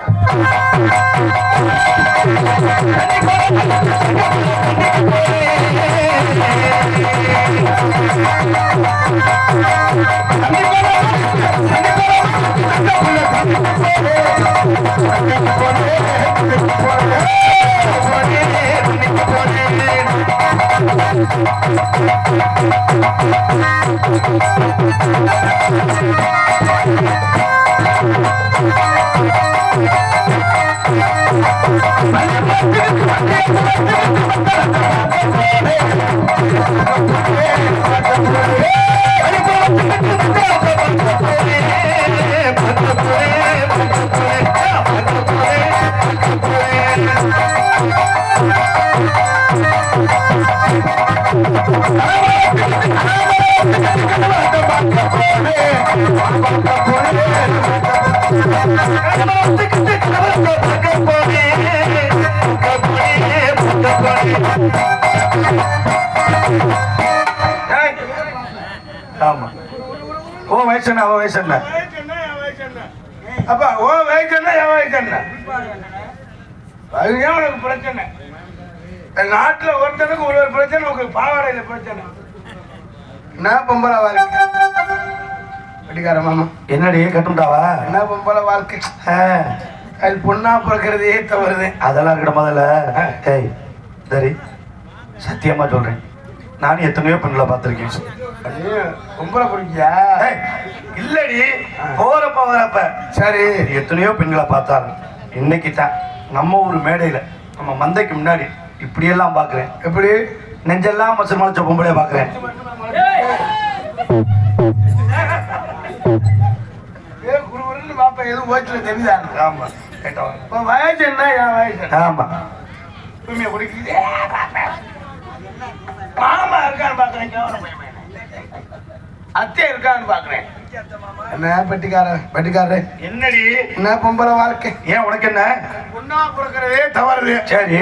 ஆமா ஓ வயசு என்ன அவ வயசு என்ன அப்பா ஓ வயசு என்ன என் வயசு என்ன அதுதான் உனக்கு பிரச்சனை நாட்டுல ஒருத்தனுக்கு ஒரு ஒரு பிரச்சனை உங்களுக்கு பாவாடையில பிரச்சனை என்ன பொம்பளை வாழ்க்கை படிக்கார மாமா என்னடி கட்டுண்டாவா என்ன பொம்பளை வாழ்க்கை அது பொண்ணா பிறக்கிறதே தவறுது அதெல்லாம் இருக்கட முதல்ல ஏய் சரி சத்தியமா சொல்றேன் நானும் எத்தனையோ பெண்களை பார்த்துருக்கேன் பொம்பளை பிடிக்கியா இல்லடி போறப்ப வரப்ப சரி எத்தனையோ பெண்களை பார்த்தாலும் இன்னைக்கு தான் நம்ம ஒரு மேடையில நம்ம மந்தைக்கு முன்னாடி இப்படியெல்லாம் பார்க்குறேன் எப்படி நெஞ்செல்லாம் மச்ச மலைச்ச பொம்பளைய பார்க்குறேன் பாப்பா எதுவும் ஓய்ச்சல தெரியுதா ஆமா கேட்டவா வயசு என்ன என் வயசு ஆமா உண்மையை குடிக்குது மாமா இருக்கான்னு பாக்குறேன் அத்தை இருக்கான்னு பாக்குறேன் என்ன பட்டிக்காரர் என்னடி என்ன பொம்பளை வாழ்க்கை ஏன் உனக்கு என்ன பொண்ணா பிறக்கிறதே தவறு சரி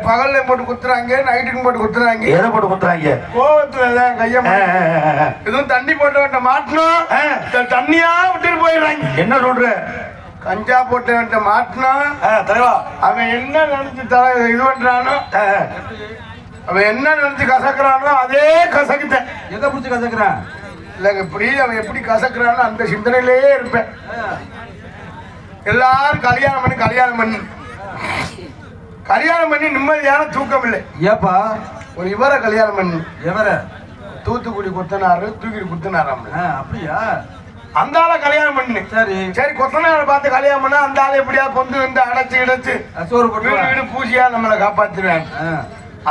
பகல்ல போட்டு குத்துறாங்க நைட்டுக்கு போட்டு குத்துறாங்க எதை போட்டு குத்துறாங்க கோவத்துல கைய எதுவும் தண்ணி போட்டு விட்ட மாட்டணும் தண்ணியா விட்டுட்டு போயிடுறாங்க என்ன சொல்ற கஞ்சா போட்டு மாட்டினா தலைவா அவன் என்ன நினைச்சு இது பண்றானோ அவன் என்ன நினைச்சு கசக்குறானோ அதே கசக்குத்த எதை பிடிச்சி கசக்குறான் இல்லைங்க இப்படி அவன் எப்படி கசக்குறானோ அந்த சிந்தனையிலேயே இருப்பேன் எல்லாரும் கல்யாணம் பண்ணி நிம்மதியான தூக்கம் இல்லை ஏப்பா ஒரு இவரை கல்யாணம் பண்ணி எவரை தூத்துக்குடி குத்தனாரு தூக்கிட்டு குத்தனாராம் அப்படியா அந்த ஆளை கல்யாணம் பண்ணு சரி சரி கொத்தனாரை பார்த்து கல்யாணம் பண்ணா அந்த ஆளை எப்படியா கொண்டு வந்து அடைச்சு சோறு போட்டு வீடு பூஜையா நம்மளை காப்பாத்துவேன்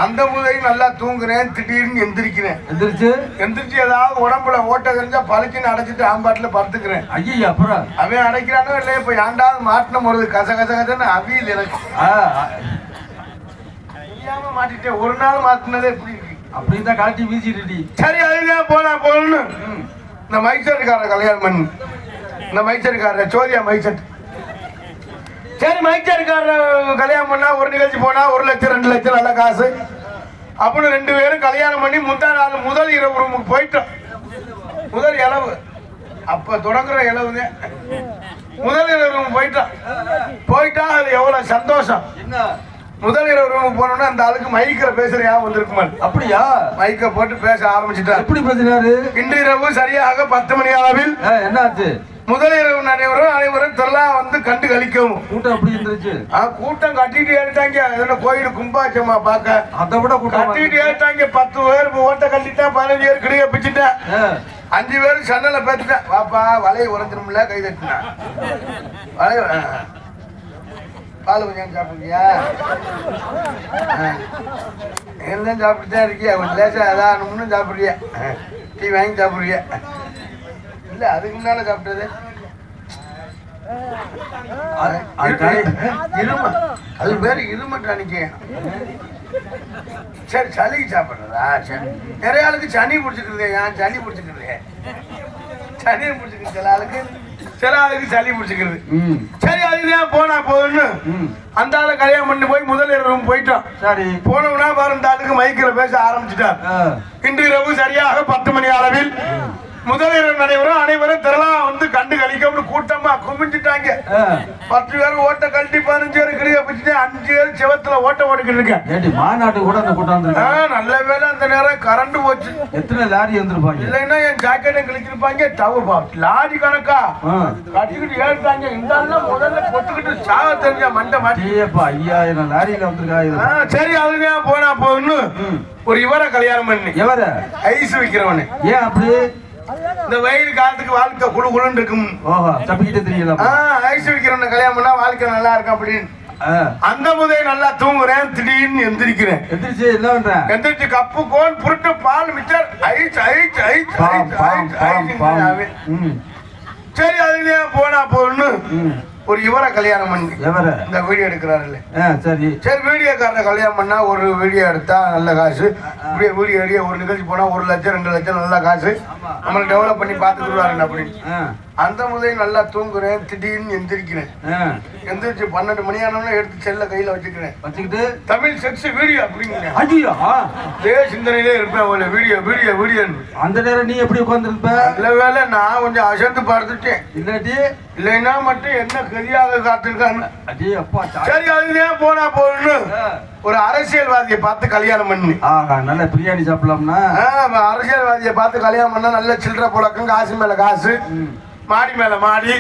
அந்த முதலையும் நல்லா தூங்குறேன் திடீர்னு எந்திரிச்சு ஏதாவது உடம்புல ஓட்ட தெரிஞ்சா பழுக்கின்னு அடைச்சிட்டு ஆம்பாட்டில் படுத்துக்கிறேன் ஐயா அப்புறம் அவன் அடைக்கிறானோ இல்லையா இப்ப ஏண்டாவது மாட்டின போறது கசன்னு அவியல் எனக்கு தெரியாம மாட்டிட்டேன் ஒரு நாள் மாட்டினதே எப்படி இருக்கு அப்படிதான் காட்டி வீசிட்டு சரி அதுதான் போகணும்னு இந்த மைசூர்காரரை கல்யாணம் பண்ணு இந்த மைசூர்காரர் சோதியா மைசூர் சரி மைசூர்காரர் கல்யாணம் பண்ணா ஒரு நிகழ்ச்சி போனா 1 லட்சம் 2 லட்சம் நல்ல காசு அப்படின்னு 2 பேரும் கல்யாணம் பண்ணி முந்தா நாள் முதல் இரவு ரூமுக்கு போயிட்டோம் முதல் இளவு அப்ப தொடங்குற இளவுதான் முதல் இரவு ரூமுக்கு போயிட்டா அது எவ்வளவு சந்தோஷம் முதல் இரவு ரூமுக்கு போனோம்னா அந்த ஆளுக்கு மைக்கிற பேசுறியா வந்திருக்குமா அப்படியா மைக்க போட்டு பேச ஆரம்பிச்சுட்டா எப்படி பேசுறாரு இன்று இரவு சரியாக 10 மணி அளவில் என்னாச்சு முதல் இரவு அனைவரும் தெல்லாம் வந்து கண்டு கழிக்கவும் கூட்டம் அப்படி இருந்துச்சு கூட்டம் கட்டிட்டு ஏறிட்டாங்க கோயில் கும்பாச்சமா பாக்க அதை விட கட்டிட்டு ஏறிட்டாங்க 10 பேர் ஓட்ட கட்டிட்டா 15 பேர் கிடைக்க பிச்சுட்டேன் 5 பேர் சன்னல பேத்துட்டேன் பாப்பா வலையை உறைஞ்சிரும்ல கை தட்டினா வலைய பால் கொஞ்சம் சாப்பிடுறியா என்ன சாப்பிட்டுதான் இருக்கியா கொஞ்சம் லேசா ஏதாவது சாப்பிடுறியா டீ வாங்கி சாப்பிடுறியா இல்ல அதுக்கு முன்னால சாப்பிட்டது அது பேரு இருமட்டானிக்கு சரி சளிக்கு சாப்பிடுறதா சரி நிறைய ஆளுக்கு சனி பிடிச்சிக்கிறது ஏன் சளி பிடிச்சிக்கிறது சனியை பிடிச்சிக்கிறது சில ஆளுக்கு சளி பிடிச்சிக்கிறது சரி அதுதான் போனா போதுன்னு அந்த ஆளை கல்யாணம் பண்ணி போய் முதல் இரவு போயிட்டோம் சரி போனோம்னா பாரு இந்த ஆளுக்கு மைக்கில் பேச ஆரம்பிச்சுட்டார் இன்று இரவு சரியாக 10 மணி அளவில் முதலிரவு நடைபெறும். அனைவரும் திரளாக வந்து கண்டு கழிக்க கூட்டமா குமிஞ்சிட்டாங்க. 10 பேர் ஓட்ட கழட்டி 15 பேர் கிளிய பிடிச்சிட்டு 5 பேர் செவத்துல ஓட்ட ஓடிக்கிட்டு இருக்கேன். மாநாட்டு கூட அந்த கூட்டம் நல்ல வேலை அந்த நேரம் கரண்ட் போச்சு. எத்தனை லாரி வந்துருப்பாங்க இல்லைன்னா என் ஜாக்கெட்டை கிழிச்சிருப்பாங்க. லாரி கணக்கா கட்டிக்கிட்டு ஏறிட்டாங்க. இந்த முதல்ல கொத்துக்கிட்டு சாக தெரிஞ்ச மண்டை மாட்டி 5000 லாரியில வந்திருக்காங்க. சரி அதுதான் போனா போன்னு ஒரு இவரை கல்யாணம் பண்ணி எவர ஐஸ் வைக்கிறவனு. ஏன் அப்படி? இந்த வெயில் காலத்துக்கு வாழ்க்கை குழு குழுன்னு இருக்கும். தப்பிக்கிட்டு தெரியல. ஐஸ் வைக்கிறவன கல்யாணம் பண்ணா வாழ்க்கை நல்லா இருக்கும் அப்படின்னு அந்த முதல் நல்லா தூங்குறேன். திடீர்னு எந்திரிக்கிறேன். எந்திரிச்சு என்ன பண்றேன்? எந்திரிச்சு கப்பு கோன் புருட்டு பால் மிச்சர் ஐஸ் ஐஸ் ஐஸ் சரி அதுலயே போனா போன்னு ஒரு இவரை கல்யாணம் பண்ணி இந்த வீடியோ எடுக்கிறாருல்ல. சரி சரி வீடியோக்காரரை கல்யாணம் பண்ணா ஒரு வீடியோ எடுத்தா நல்ல காசு. இப்படியே வீடியோ எடுக்க ஒரு நிகழ்ச்சி போனா 1 லட்சம் 2 லட்சம் நல்ல காசு. நம்மளுக்கு டெவலப் பண்ணி பார்த்துக்கிடுவாருங்க அப்படின்னு. அந்த முதல் நல்லா தூங்குறேன். திடீர்னு எந்திரிக்கிறேன். எந்திரிச்சு 12 மணி ஆனவன எடுத்து செல்ல கையில வச்சுக்கிட்டு தமிழ் செக்ஸ் வீடியோ அப்படிங்கிறேன். அதே சிந்தனையிலே இருப்பேன். Video video video. அந்த நேரம் நீ எப்படி உட்காந்துருப்ப? நல்ல வேலை நான் கொஞ்சம் அசந்து பார்த்துட்டேன். இல்லாட்டி இல்லைன்னா மட்டும் என்ன கதியாக காத்திருக்கான்னு. சரி அதுதான் போனா போன்னு ஒரு அரசியல்வாதியை பார்த்து கல்யாணம் பண்ணி நல்ல பிரியாணி சாப்பிடலாம்னா அரசியல்வாதியை பார்த்து கல்யாணம் பண்ணா நல்ல சில்லற புழக்கம். காசு மேல காசு, மாடி மேல மாடி,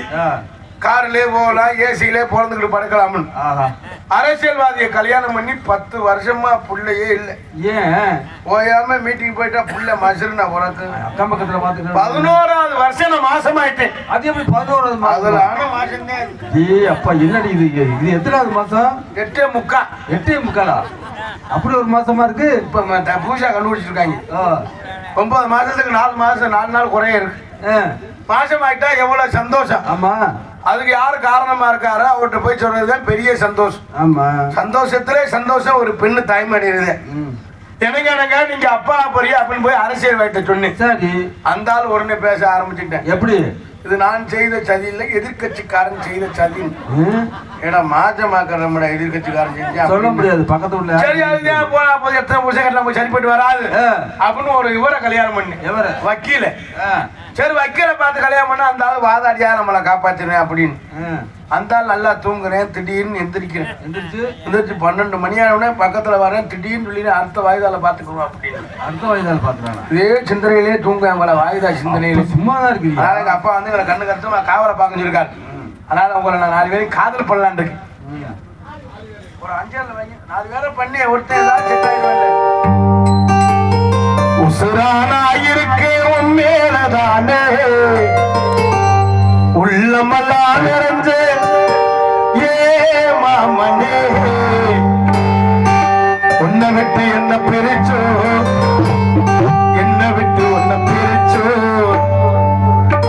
கார்லயே போகலாம், ஏசியிலே பொழந்துக்கிட்டு படுக்கலாம்னு அரசியல்வாதியை கல்யாணம் பண்ணி 10 வருஷமா புள்ளையே இல்லை. ஏன் ஓயாம மீட்டிங் போயிட்டா புள்ள மசுருனா உனக்கு அக்கம் பக்கத்துல பாத்துட்டு 11வது வருஷம் நான் மாசமாயிட்டேன். அது எப்படி 11வது மாசம்? அப்பா என்னடி இது? இது எத்தனாவது மாசம்? 8.75 அப்படி ஒரு மாசமா இருக்கு. இப்ப பூஜா கண்டுபிடிச்சிருக்காங்க. 9 மாசத்துக்கு 4 மாசம் 4 நாள் குறைய இருக்கு. மாசம் ஆயிட்டா எவ்வளவு சந்தோஷம். ஆமா அதுக்கு யாரு காரணமா இருக்காரோ அவர்கிட்ட போய் சொல்றதுதான் பெரிய சந்தோஷம். ஆமா சந்தோஷத்திலே சந்தோஷம். ஒரு பெண்ணு தாய்மடியுது. எனக்கு நீங்க அப்பா பெரிய அப்படின்னு போய் அரசியல்வாதிட்ட சொன்னேன். சரி அந்த ஆள் உடனே பேச ஆரம்பிச்சுட்டேன். எப்படி? இது நான் செய்த சதி இல்லை, எதிர்கட்சிக்காரன் செய்த சதி. ஏன்னா மாற்றமாக்க நம்ம எதிர்கட்சிக்காரன் செஞ்சா சொல்ல முடியாது. பக்கத்துல சரி அதுதான் போனா போது எத்தனை வருஷம் நம்ம சரிப்பட்டு வராது அப்படின்னு ஒரு இவரை கல்யாணம் பண்ணி வக்கீல. சரி வக்கீல பார்த்து கல்யாணம் பண்ணா அந்த ஆள் வாதாடியா நம்மளை காப்பாத்தினேன் அப்படின்னு. அந்த ஆள் நல்லா தூங்குறேன். திடீர்னு எந்திரிக்கிறேன். எந்திரிச்சு 12 மணி ஆனவுடனே பக்கத்துல வரேன். திடீர்னு சொல்லி அடுத்த வாய்தால பாத்துக்கணும் அப்படின்னு. அடுத்த வாய்தால பாத்துக்கலாம். இதே சிந்தனையிலே தூங்க உங்களை வாய்தா சிந்தனையில சும்மாதான் இருக்கு. எங்க அப்பா வந்து எங்களை கண்ணு கருத்து காவலை பார்க்க சொல்லிருக்காரு. அதனால உங்களை நான் 4 பேரும் காதல் பண்ணலான் இருக்கு. ஒரு 5 4 பேரை பண்ணி ஒருத்தர் ஏதாவது செட் ஆயிடுவேன். உசுரானா இருக்கு உண்மையிலதானே உள்ளமெல்லாம் நிறைஞ்சு ஏ மாமனே உன்னை விட்டு என்ன பிரிச்சோ, என்ன விட்டு உன்னை பிரிச்சோ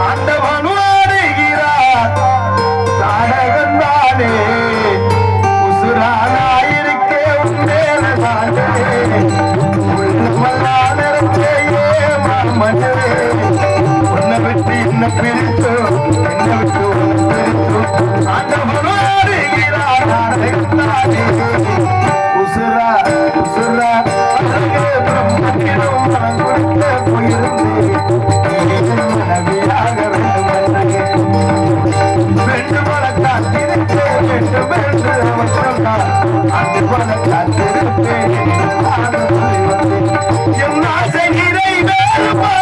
ஆண்டவன் ஆடுகிறார் நாடகம் தானே. உசுரானா இருக்கே உண்மையிலதானே உள்ளமெல்லாம் நிறைஞ்சே ஏ மாமனே உன்னை விட்டு என்ன பிரிச்சோ, என்ன விட்டு உன்னை பிரிச்சோ ஆண்டவன் ஆடுகிறார் நாடகம் தானே. உசுரா உசுரா அழகே பிரம்மத்திடம் மனம் கொடுத்த போயிருந்தே நபியாக வென்று பலத்தான் திருப்பே வென்று வென்று அவன் சொன்னான். அந்த பலத்தான் திருப்பே என் ஆசை நிறைவேறுமா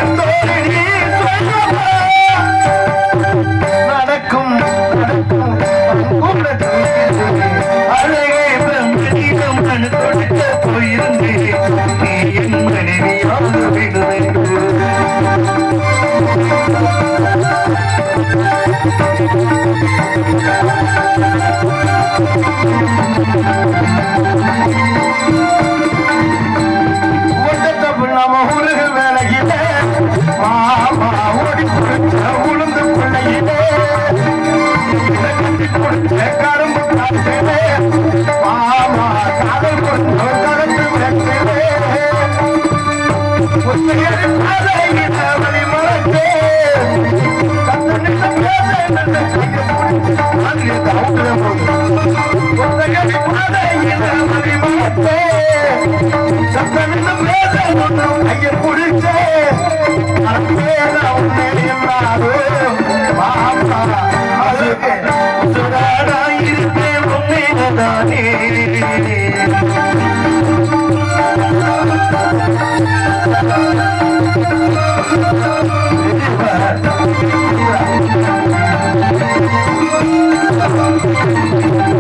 எந்தோடு நீ சொல்லுமா நடக்கும் நடக்கும் கூட அழகே பிரம்மனிடம் நான் கொடுக்க போயிருந்தேன். நீ என் மனைவியாக நம்ம ஊருக்கு வேலையிலே மாமா ஓடி கொடுத்த உளுந்து பிள்ளையிலே கொடுத்த கரும்பு காத்திலே மாமா காதல் கொடுத்த கலந்து வைத்திலே வழி மறந்தே கத்து நின்று பேச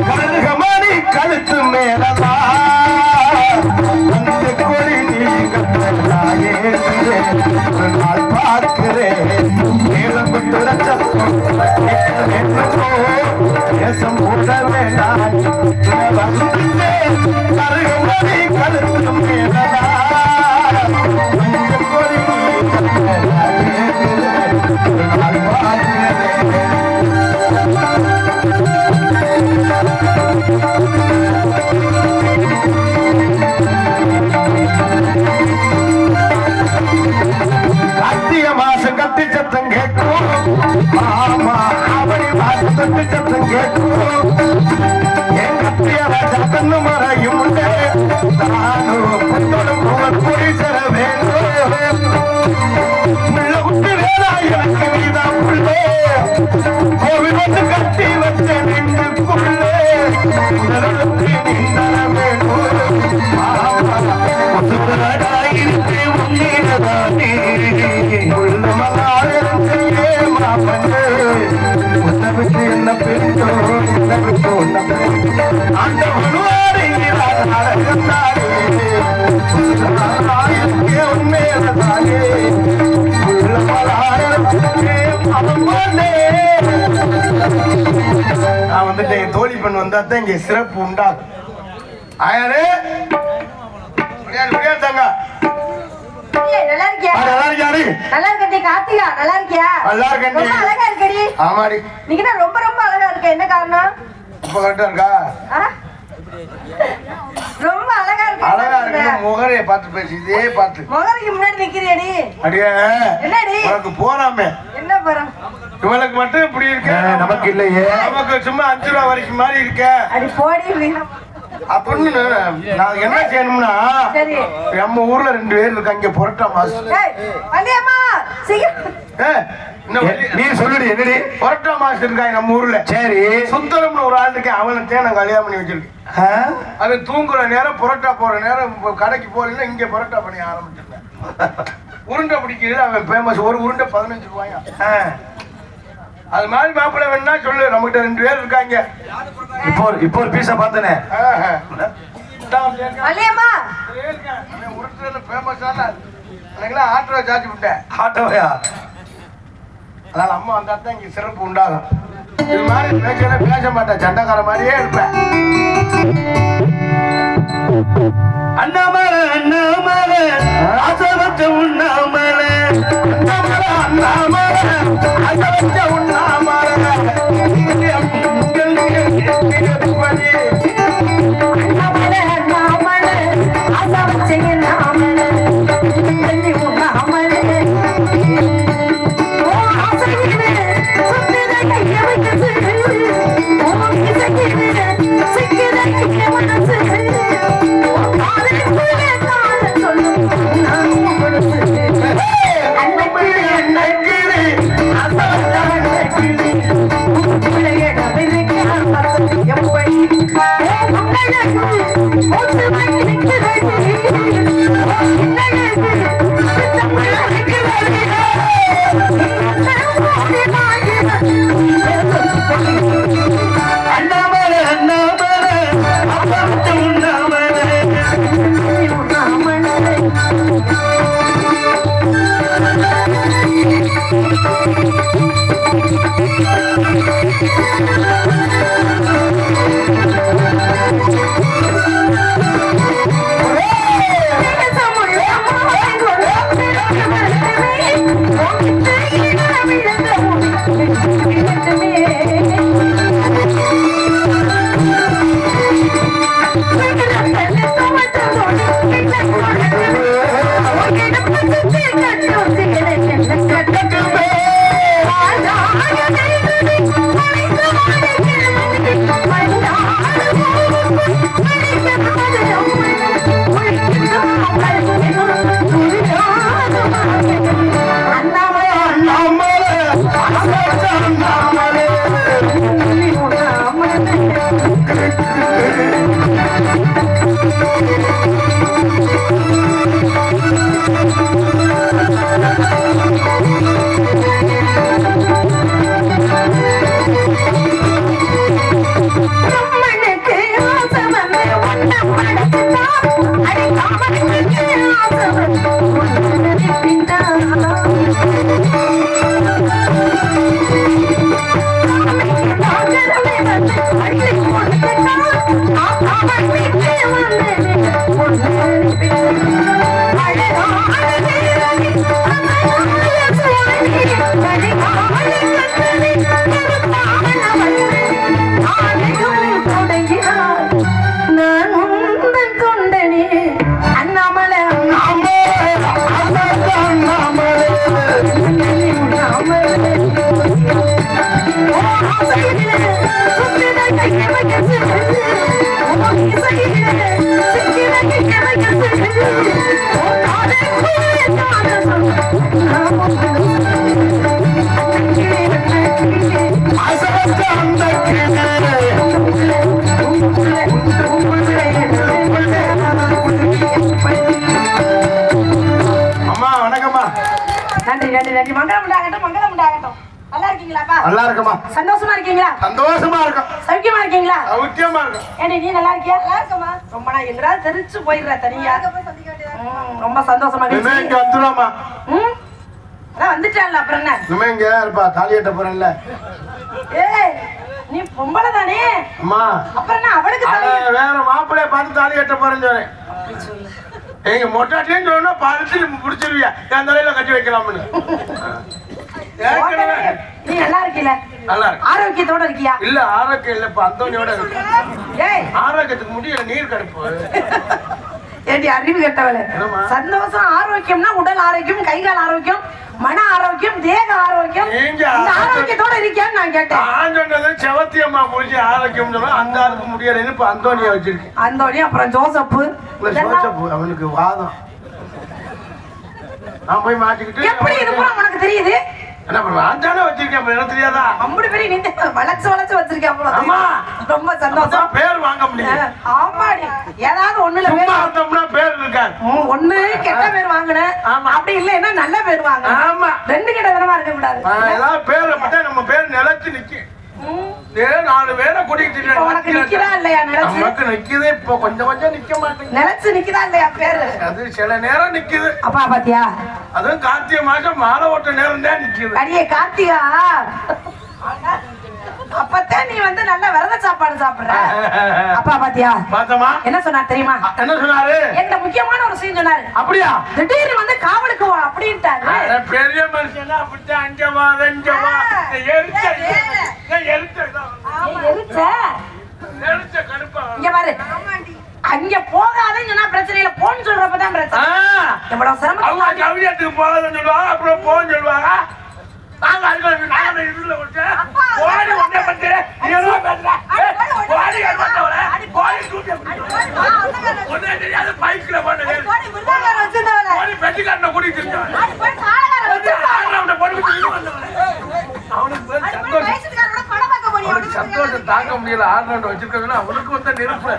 கருகமணி கழுத்து மேலதா அந்த கொடி நீ கட்டாயே நாள் பார்க்கிறேன் தேசம் போட வேண்டாம் கருகமணி கழுத்து மேலதா அந்த கொடி நீ நாள் பார்க்கிறேன் கார்த்திகை மாசம் கத்தி சத்தம் கேட்கும் ஆமா அவனி மாசம் கத்தி சத்தம் கேட்கும் என் கத்திய ராஜா கண்ணு மறையும் உண்டு நானும் புத்தோடும் புரி செல வேண்டும் முள்ள விட்டு வேணா எனக்கு நீதான் புள்ளே கோவில் வந்து கட்டி வச்ச நெஞ்சுக்குள்ளே உடலுக்கு நீ தர வேண்டும் சுத்தராயிருக்கு உன்னிடதானே உள்ளமலாயிரத்தையே மாப்பண்ணு உன்னவிட்டு என்ன பிரிந்தோ உன்னவிட்டு ஆண்டவனுவாரே அழகத்தாரே சுத்தராயிருக்கு உன்னிடதானே உள்ளமலாயிரத்தையே மாப்பண்ணே. நான் வந்துட்டு என் தோழி பெண் வந்தா தான் இங்க சிறப்பு உண்டாகும். ஆயாரே தாங்க நல்லா இருக்கியா? நல்லா இருக்கியாடி? நல்லா இருக்கடி கார்த்திகா, நல்லா இருக்கியா? நல்லா இருக்கேன். ரொம்ப அழகா இருக்கடி. ஆமாடி. நீங்க ரொம்ப ரொம்ப அழகா இருக்க. என்ன காரணம்? இப்ப கரெக்டா இருக்கா? ரொம்ப அழகா இருக்க. அழகா இருக்கு. முகரைய பார்த்து பேசி இதே பார்த்து. முகரைக்கு முன்னாடி நிக்கிறியடி. அடியே. என்னடி? உனக்கு போறாமே. என்ன போறோம்? இவளுக்கு மட்டும் இப்படி இருக்கு. நமக்கு இல்லையே. நமக்கு சும்மா 5 ரூபா வரைக்கும் மாதிரி இருக்க. அடி போடி வீணா. அப்படின்னு நான் என்ன செய்யணும்னா சரி நம்ம ஊர்ல 2 பேர் இருக்காங்க புரட்டா மாசம். வள்ளியம்மா நீ சொல்லுடி என்னடி புரட்டா மாசம் இருக்காங்க நம்ம ஊர்ல. சரி சுந்தரம்னு ஒரு ஆள் இருக்கேன் அவனை நான் கல்யாணம் பண்ணி வச்சிருக்கேன். அது தூங்குற நேரம் புரட்டா போற நேரம் கடைக்கு போறீங்கன்னா இங்க புரட்டா பண்ணி ஆரம்பிச்சிருக்கேன். உருண்டை பிடிக்கிறது அவன் ஃபேமஸ். ஒரு உருண்டை 15 ரூபாயா. அது மாதிரி மாப்பிள்ளை வேணா சொல்லு. நம்மகிட்ட 2 பேர் இருக்காங்க. இப்போ ஒரு பீஸா பார்த்தனே. வள்ளியம்மா உருட்டுல ஃபேமஸான எனக்குலாம் ஆட்டோ சார்ஜ் விட்டேன். ஆட்டோயா? அதனால அம்மா வந்தா தான் இங்க சிறப்பு உண்டாகும். இது மாதிரி பேச மாட்டேன். சண்டைக்கார மாதிரியே இருப்பேன். அண்ணாமலை அண்ணாமலை ஆசவச்ச உண்ணாமலை அண்ணாமலை அண்ணாமலை ஆசவச்ச உண்ணாமலை அண்ணாமலை அண்ணாமலை ஆசவச்ச உண்ணாமலை அம்மா வணக்கம்மா. நன்றி நன்றி நன்றி. மங்களம் உண்டாகட்டும், மங்களம் உண்டாகட்டும். நல்லா இருக்கீங்களாப்பா? நல்லா இருக்கம்மா. சந்தோஷமா இருக்கீங்களா? சந்தோஷமா இருக்கும். சௌக்கியமா இருக்கீங்களா? சௌக்கியமா இருக்கும். ஏண்டி நீ நல்லா இருக்கியா? நல்லா இருக்கமா. ரொம்ப நான் எங்கடா தெரிச்சு போயிடுற தனியா. ரொம்ப சந்தோஷமா இனிமே இருக்கு. இங்க வந்துடுவாம்மா. அதான் வந்துட்டான்ல அப்புறம் என்ன? இனிமே இங்க இருப்பா, தாலி கட்ட போறேன்ல. ஏய் நீ பொம்பளை தானே? அம்மா அப்புறம் என்ன அவளுக்கு தாலி கட்ட- வேற மாப்பிள்ளைய பார்த்து தாலி கட்ட போறேன்னு சொன்னேன். எங்க மொட்டாட்டின்னு சொன்னா பார்த்து பிடிச்சிருவியா, என் தலையில கட்டி வைக்கலாம்னு. ஏற்கனவே நீ நல்லா இருக்கீல? நல்லா இருக்கு. ஆரோக்கியத்தோட இருக்கியா? இல்ல ஆரோக்கியம் இல்ல, இப்ப அந்தோனியோட இருக்கு. ஏய் ஆரோக்கியத்துக்கு முடியல, நீர் கடுப்பு. ஏண்டி அறிவு கெட்டவளே. என்னம்மா? சந்தோஷம் ஆரோக்கியம்னா உடல் ஆரோக்கியம், கை கால் ஆரோக்கியம், மன ஆரோக்கியம், தேக ஆரோக்கியம். நீங்க இந்த ஆரோக்கியத்தோட இருக்கியான்னு நான் கேட்டேன். நான் சொன்னது செவத்தியம்மா முடிஞ்சு ஆரோக்கியம் சொன்னா அந்த ஆளுக்கு முடியலன்னு இப்ப அந்தோனியா வச்சிருக்கேன். அந்தோனி அப்புறம் ஜோசப்பு இதெல்லாம் சோச்சப்பு அவனுக்கு வாதம். நான் போய் மாட்டிக்கிட்டு எப்படி இது பூரா உனக்கு தெரியுது? என்ன பண்ணுவேன், அந்தானே வச்சிருக்கேன், அப்புறம் எனக்கு தெரியாதா? அம்புடி பெரிய நீ வளைச்சு வளைச்சு வச்சிருக்கேன் போல ஆமா. தெரியுது. ரொம்ப சந்தோஷம். அப்பதான் பேர் வாங்க முடியும். ஆமாடி ஏதாவது ஒண்ணுல சும்மா பேர் இருந்தோம்னா பேர் இருக்காது. ஒண்ணு கெட்ட பேர் வாங்கினேன். ஆமா. அப்படி இல்லைன்னா நல்ல பேர் வாங்க. ஆமா. ரெண்டு கெட்ட தரமா இருக்க கூடாது. ஏதாவது பேரை பார்த்தா நம்ம பேர் நிலைச்சு நிக்கும். ம். நாலு பேரை கூட்டிகிட்டு இப்ப உனக்கு நிக்கிறா இல்லையா நினைச்சு? நமக்கு நிக்குது, இப்ப கொஞ்சம் கொஞ்சம் நிக்க மாட்டேங்குது. நினைச்சு நிக்குதா இல்லையா பேரு? அது சில நேரம் நிக்குது. அப்பா பாத்தியா? அதுவும் கார்த்திகை மாசம் மாலை ஓட்ட நேரம் தான் நிக்குது. அடியே கார்த்திகா, அப்பதான் நீ வந்து நல்ல விரத சாப்பாடு சாப்பிடுற. அப்பா பாத்தியா? பார்த்தமா என்ன சொன்னார் தெரியுமா? என்ன சொன்னாரு? என்கிட்ட முக்கியமான ஒரு விஷயம் சொன்னாரு. அப்படியா? திடீர்னு வந்து காவலுக்கு வா அப்படின்ட்டாரு. அட, பெரிய மனுஷனா அப்படித்தான். அங்க வா, அங்க வா. எரிச்ச கடுப்பா. இங்க பாரு, அங்க போகாதன்னு சொன்னா பிரச்சனை இல்ல, போன்னு சொல்றப்பதான் பிரச்சனை. எவ்வளவு சிரமம். அவங்க கவியத்துக்கு போகாதுன்னு சொல்லுவாங்க, அப்புறம் போன்னு சொல்லுவாங்க. நாங்க அதுக்கு நாங்க இதுல விட்டு ஓடி ஒன்னே பத்து நீ என்ன பேசுற? ஓடி கட்டவள ஓடி தூக்கி ஒன்னே தெரியாத பைக்ல போனது ஓடி பெட்டிக்காரனை கூட்டிட்டு இருந்தான். அவனை பொறுத்து அவனுக்கு சந்தோஷம் தாங்க முடியல. ஆர்டர் வச்சிருக்காங்கன்னா அவனுக்கு வந்து நெருப்பு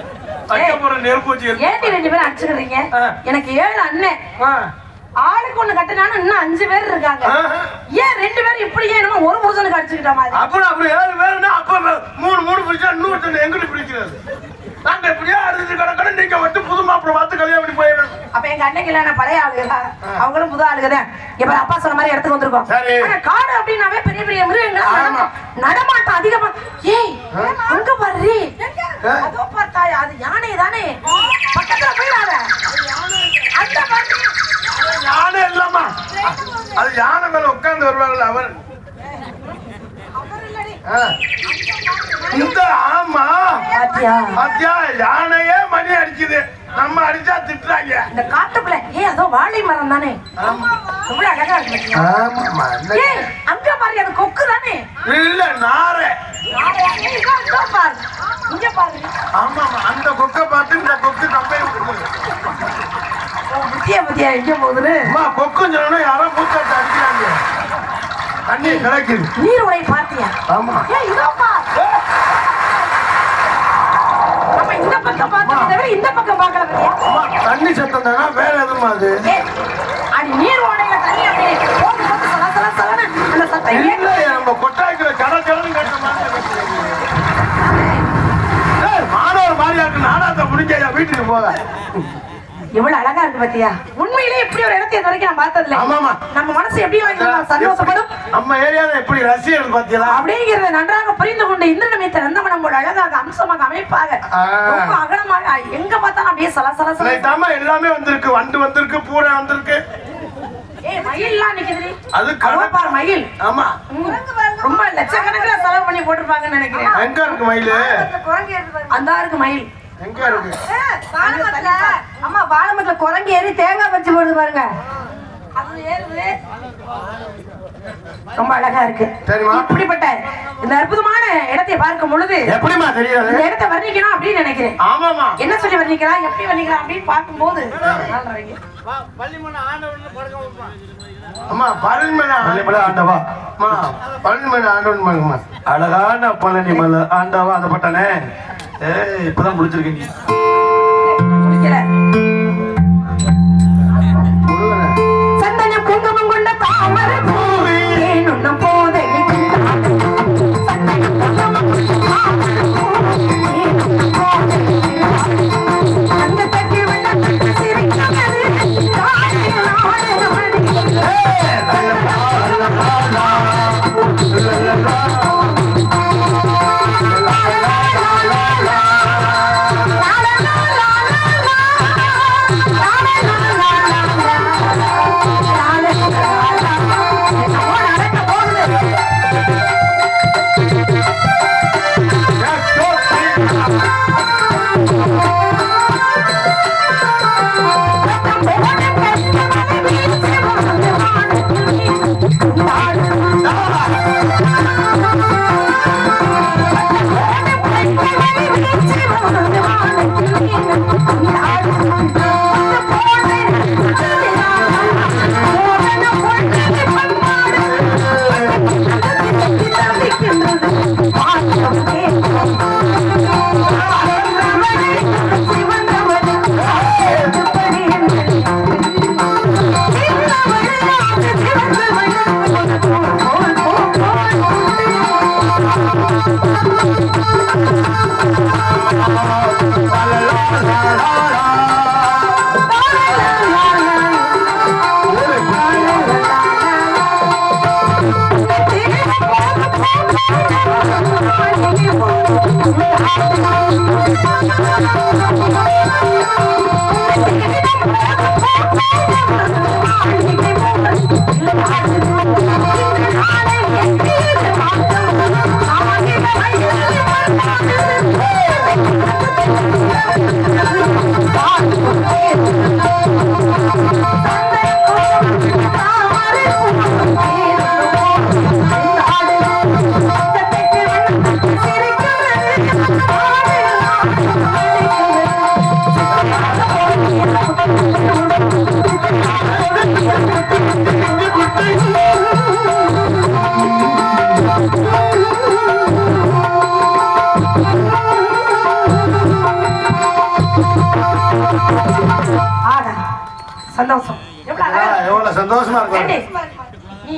வைக்க போற நெருப்பு வச்சு ஏன்டி ரெண்டு பேரும் அடிச்சுக்கிறீங்க? எனக்கு 7 அண்ணன், ஆளுக்கு ஒண்ணு கட்டினாலும் இன்னும் 5 பேர் இருக்காங்க. ஏன் 2 பேரும் இப்படி ஏன் என்னமோ ஒரு புருஷனுக்கு அடிச்சுக்கிட்ட மாதிரி? அப்புறம் அப்படி 7 பேருன்னா அப்ப 3 பிடிச்சா இன்னொருத்தன் எங்கிட்டு பிடிக்கிறது? நாங்க எப்படியா அடிச்சு கிடக்கணும், நீங்க மட்டும் புது மாப்பிள்ளை பார்த்து கல்யாணம் பண்ணி போயிடணும். அப்ப எங்க அன்னைக்கு இல்ல பழைய ஆளுங்க, அவங்களும் புது ஆளுங்கதான். இப்ப அப்பா சொன்ன மாதிரி இடத்துக்கு வந்திருக்கோம். சரி. ஆனா காடு அப்படின்னாவே பெரிய பெரிய மிருகங்கள் நடமாட்டம் அதிகமா. ஏய் அங்க பாரு, அதோ பார்த்தாயா, அது யானை தானே? பக்கத்துல போயிடாத. அந்த பாரு, யானை இல்லாமா, அது யானை மேல உட்கார்ந்து வருவாங்கல்ல அவர். இந்த ஆமா பாத்தியா? பாத்தியா, யானையே மணி அடிக்குது, நம்ம அடிச்சா திட்டுறாங்க. இந்த காட்டுக்குள்ள அதோ வாழை மரம் தானே? எவ்வளவு அழகா இருக்கு பாத்தியா? ஆமா. ஏய் அங்க பாரு, அது கொக்கு தானே? இல்ல நாரை. இதோ பாரு, இங்க பாரு. ஆமா, அந்த கொக்கை பார்த்து இந்த கொக்கு கம்பெனி புத்தியா எங்க போகுதுன்னு கொக்குன்னு சொன்னா யாரோ மூத்தாட்ட அடிக்கிறாங்க, தண்ணி கிடைக்குது. நீர் உரை பார்த்தியா? ஆமா. ஏய் இதோ பாரு, நம்ம இந்த பக்கம் பார்த்தோம், தவிர இந்த பக்கம் பார்க்கல பாத்தியா? தண்ணி சத்தம் தானா, வேற எதுவும் அது? அடி நீர் ஓடையில தண்ணி அப்படியே போட்டு போட்டு சல சல சலன்னு அந்த சத்தம் இல்ல, நம்ம கொட்டாய்க்குள்ள கடற்கடன்னு கேட்ட மாதிரி மாணவர் மாதிரியா இருக்கு. நாடாத்த முடிஞ்சா வீட்டுக்கு போக. எவ்வளவு அழகா இருக்கு பாத்தியா? உண்மையிலே இப்படி ஒரு இடத்தை இது வரைக்கும் நான் பார்த்தது இல்ல. ஆமாமா. நம்ம மனசு எப்படி சந்தோஷப்படும். நம்ம ஏரியால எப்படி ரசிகர் பாத்தீங்களா அப்படிங்கிறத நன்றாக புரிந்து கொண்டு இந்திரநமித்த நந்தமனமோட அழகாக அம்சமாக அமைப்பாக ரொம்ப அகலமாக எங்க பார்த்தாலும் அப்படியே சல சல சல. எல்லாமே வந்திருக்கு, வண்டு வந்திருக்கு, பூரை வந்திருக்கு. ஏய் மயில்லாம் நிக்குது. அது பாரு மயில். ஆமா, ரொம்ப லட்சக்கணக்கில் செலவு பண்ணி போட்டிருப்பாங்கன்னு நினைக்கிறேன். எங்க இருக்கு மயில்? அந்த இருக்கு மயில். எங்க இருக்கு? அம்மா வாழைமரத்துல குரங்கு ஏறி தேங்காய் பறிச்சு போடுது பாருங்க. அது ஏறுது. ரொம்ப அழகா இருக்கு. சரிமா. இப்படிப்பட்ட இந்த அற்புதமான இடத்தை பார்க்கும் பொழுது எப்படிமா தெரியாது? இந்த இடத்தை வர்ணிக்கணும் அப்படின்னு நினைக்கிறேன். ஆமாமா. என்ன சொல்லி வர்ணிக்கலாம், எப்படி வர்ணிக்கலாம் அப்படின்னு பார்க்கும்போது அம்மா பழனிமலை பழனிமலை ஆண்டவா. அம்மா பழனிமலை ஆண்டவன் பாருங்கம்மா. அழகான பழனிமலை ஆண்டவா அந்த பட்டானே. இப்பதான் முடிச்சிருக்கீங்க. முடிக்கல. முருகனே. சந்தனம் குங்குமம் கொண்ட தாமரை பூவே நுண்ணம் போதை சந்தனம் குங்குமம் கொண்ட தாமரை பூவே நுண்ணம் போதை அந்த தட்டி வெள்ள சிரிக்கிறது தாயே நாடே சந்தோஷம். எவ்வளவு சந்தோஷமா இருக்கும். நீ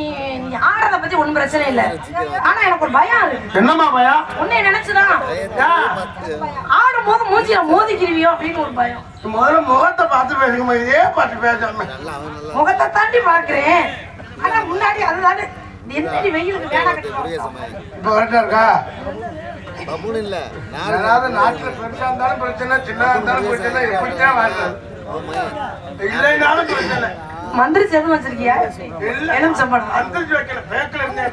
ஆடுறத பத்தி ஒண்ணும் பிரச்சனை இல்ல. ஆனா எனக்கு ஒரு பயம் இருக்கு. என்னம்மா பயம்? உன்னை நினைச்சுதான் ஆடும் போது மூஞ்சில மோதிக்கிருவியோ அப்படின்னு ஒரு பயம். முதல்ல முகத்தை பார்த்து பேசுங்கம்மா. இதே பார்த்து பேசாம முகத்தை தாண்டி பாக்குறேன். ஆனா முன்னாடி அதுதானே என்னடி வெயிலுக்கு வேணா கட்டுவோம். இப்ப கரெக்டா இருக்கா? யாராவது நாட்டுல பெருசா இருந்தாலும் பிரச்சனை, சின்னதா இருந்தாலும் பிரச்சனை, எப்படித்தான் வாழ்றது இல்லைனாலும் பிரச்சனை. மந்திரிச்சு எதுவும் வச்சிருக்கியா? எலுமிச்சம்பழம் மந்திரிச்சு வைக்கல, பேக்கல இருந்தே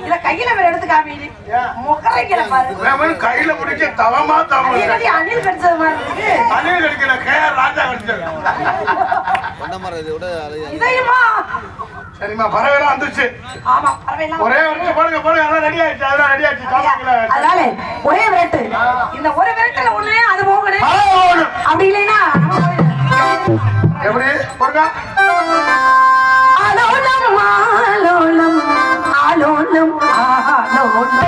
இத கையில வேற எடுத்து காமிடு. முகரைக்கிற பாரு. கையில பிடிக்க தவமா தவம். அணில் கடிச்சது மாதிரி இருக்கு. அணில் கடிக்கல, கேஆர் ராஜா கடிச்சது. இதையுமா? சரிம்மா, பறவைலாம் வந்துச்சு. ஆமா, பறவைலாம் ஒரே ஒரு போடுங்க போடுங்க, அதெல்லாம் ரெடி ஆயிடுச்சு. அதெல்லாம் ரெடி ஆயிடுச்சு. அதனால ஒரே விரட்டு. இந்த ஒரு விரட்டுல ஒண்ணு அது போகணும். அப்படி இல்லைன்னா எப்படி போடுங்க. ஆலோலம் ஆலோலம் ஆலோலம் ஆலோலம்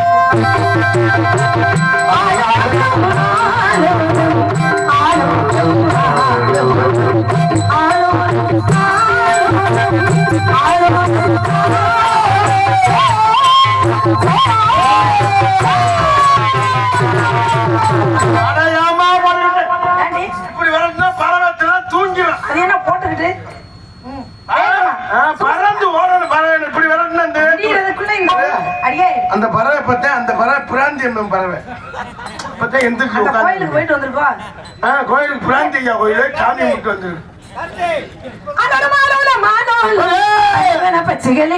இப்படி வரதுன்னா பறவைலாம் தூங்கிடும். அது என்ன போட்டுக்கிட்டு பறந்து ஓடணும். பறவை இப்படி வரதுன்னா அந்த பறவை பத்த அந்த பறவை பிராந்தியம் பறவை பத்த எந்திரிச்சு கோயிலுக்கு போயிட்டு வந்திருக்கோம். கோயிலுக்கு பிராந்தியா கோயிலு சாமி விட்டு வந்துருக்கு. பச்சைகளே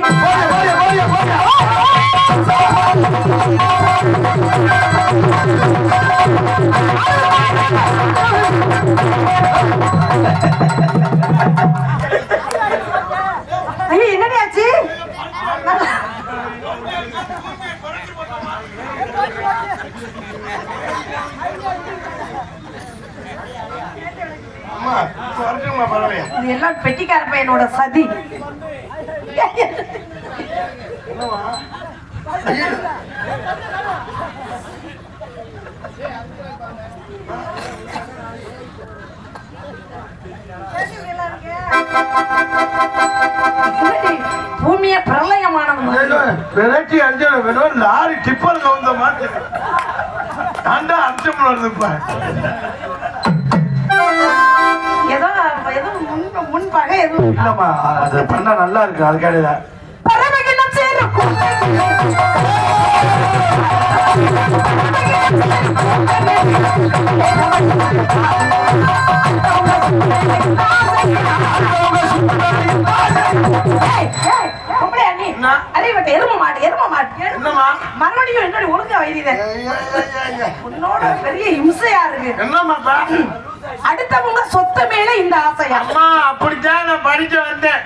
ஐயோ, என்னடி ஆச்சு? அம்மா வரட்டுமா பரவாயில்ல. இது எல்லாம் பெட்டிக்கார பையனோட சதி. என்னம்மா? ஐயோ. பூமியே பிரளயமானது. வெரைட்டி அஞ்சல் வேணும். லாரி டிப்பர் கவுந்த மாதிரி தாண்டா அம்சம் வருதுப்பா. ஏதோ ஏதோ முன்பகை எதுவும் இல்லம்மா, அது பண்ணா நல்லா இருக்கு. அது கிடையாது. பரமகினம் சேரும் மறுபடியும் என்னோட ஒழுங்கா வைரீத உன்னோட பெரிய இம்சையா இருக்கு. என்னம்மா? அடுத்தவங்க சொத்து மேல இந்த ஆசையா? அம்மா, அப்படித்தான் நான் படிக்க வந்தேன்.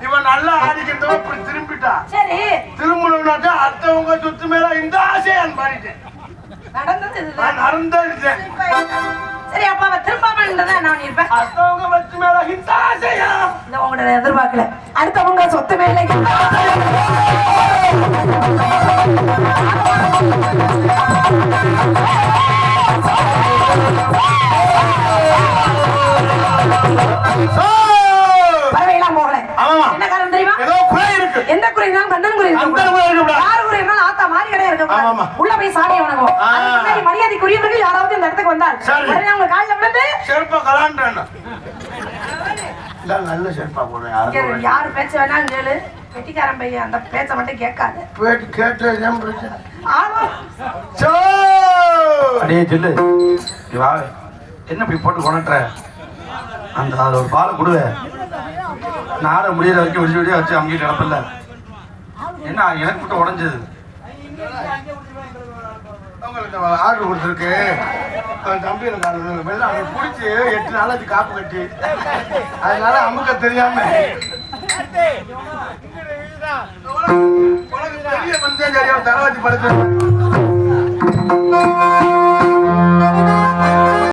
இவன் நல்லா ஆடிக்கிட்டவன் இப்படி திரும்பிட்டா. சரி, திரும்பணும்னாக்கா அடுத்தவங்க சொத்து மேல இந்த ஆசையை நான் பாடிட்டேன். நடந்தது இதுதான். நடந்துட்டேன். சரி, அப்ப அவ திரும்பாம இருந்ததான் நான் இருப்பேன். அடுத்தவங்க வச்சு மேல இந்த ஆசையா? இல்ல, உங்களோட எதிர்பார்க்கல. அடுத்தவங்க சொத்து மேல இந்த பறவையெல்லாம் போகல. என்ன காரணம் தெரியுமா? ஏதோ குறை இருக்கு. எந்த குறை இருந்தாலும் கந்தன் குறை இருக்கு. யாரு குறை இருந்தாலும் ஆத்தா மாறி கடை இருக்கு. உள்ள போய் சாமி வணங்கும். மரியாதைக்குரியவர்கள் யாராவது இந்த இடத்துக்கு வந்தால் உடனே அவங்க காலில் விழுந்து செருப்பா கலாண்டான். நல்ல செருப்பா போடுறேன். யாரு பேச்ச வேணாலும் கேளு. வெட்டிக்காரன் பையன் அந்த பேச்ச மட்டும் கேட்காது. கேட்டு அடே சொல்லு, என்ன இப்படி போட்டு கொண்டுற? அந்த அது ஒரு பாலை கொடுவ. நாட முடியிற வரைக்கும் விடிய விடிய வச்சு அங்கேயே கிடப்பில்ல. என்ன எனக்கு மட்டும் உடஞ்சது? உங்களுக்கு ஆர்டர் கொடுத்துருக்கு. தம்பி வெள்ளம் பிடிச்சி 8 நாளாச்சு காப்பு கட்டி. அதனால அமுக்க தெரியாம உனக்கு பெரிய மனுஷன் சரியா தலை வச்சு படுத்து